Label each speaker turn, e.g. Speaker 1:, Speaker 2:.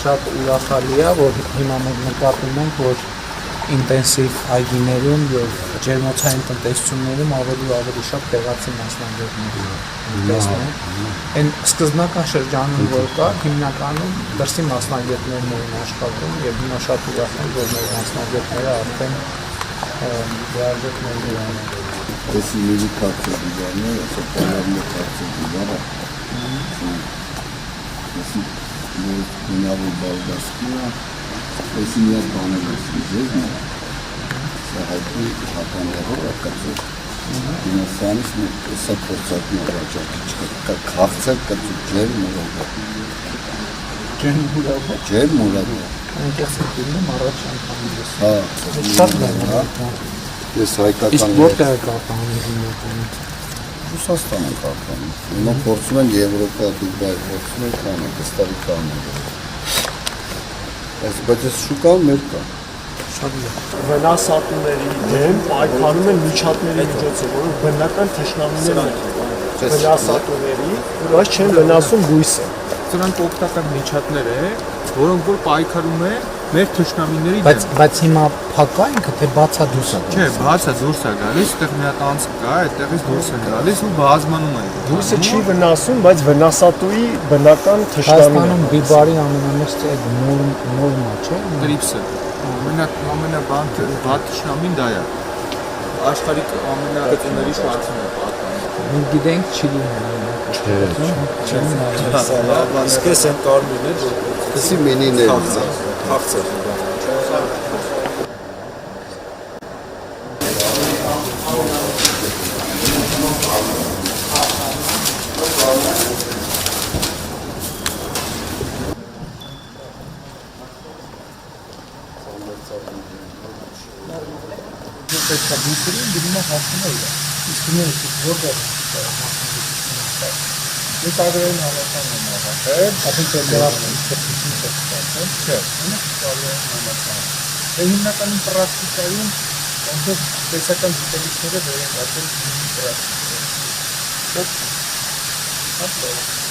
Speaker 1: շատ ուրախալի է, որ հիմա մենք նկատում ենք, որ ինտենսիվ այգիներում եւ ջերմոցային տնտեսություններում ավելի ու ավելի շատ տեղացի մասնագետներ տեսնում։ Այն սկզբնական շրջանում որ կա, հիմնականում դրսի մասնագետներն էին աշխատում եւ հիմա շատ ուրախ եմ, որ մեր մասնագետները արդեն դիալոգներ ունեն։
Speaker 2: Если люди как-то диваны, это понятно как-то диваны. Если меня выбрал Гаскина, если нет банальности жизни, сагайки хапанеру акацу. Иносанец мы сопроцат морачат, как хавцет, как джер мурава. Джер мурава.
Speaker 1: Այնտեղից դիմում առաջ անգամ։
Speaker 2: Հա,
Speaker 1: շատ լավ է։
Speaker 2: Ես հայկական
Speaker 1: Իսկ որտեղ է կապանը հիմնականում։
Speaker 2: Ռուսաստան են կապանում։ Հիմա փորձում են Եվրոպա, Դուբայ, փորձում են կանել, կստարի կանել։ Բայց այս շուկան մեր կա։
Speaker 1: Շատ լավ։
Speaker 3: Վնասատուների դեմ պայքարում են միջատների միջոցով, որոնք բնական թշնամիներ են վնասատուների, բայց չեն վնասում բույսը։
Speaker 4: Սրանք օգտակար միջատներ են, որոնք որ պայքարում են մեր թշնամիների դեմ։
Speaker 1: Բայց հիմա փակա ինքը թե բացա դուրս է գալիս։
Speaker 4: Չէ, բացա դուրս է գալիս, այդտեղ մի հատ անցք կա, այդտեղից դուրս է գալիս ու բազմանում է։
Speaker 3: Բույսը չի վնասում, բայց վնասատուի բնական թշնամին է։
Speaker 1: Հայաստանում բիբարի ամենամեծ այդ նորմա չէ։
Speaker 4: Տրիպսը։ Ամենաբան վատ թշնամին դա է։ Աշխարհի ամենագծների շարքն է պատկանում։
Speaker 1: Մենք գիտենք Չիլին է։
Speaker 3: Իսկ ես եմ կարմիրն է,
Speaker 2: Դասի մենիներ։
Speaker 3: քաղցր։
Speaker 1: Պետք է դուրսին դիմը հասնում է։ Իսկ նույնիսկ որտեղ Ես արդեն հավատան եմ աղախել, ապա դերասն չփիչին չստացել, չէ, ինձ կարելի է համակարգել։ Դե հիմնականում պրակտիկայում ոնց տեսական գիտելիքները վերընկալել պրակտիկայում։ Շատ լավ։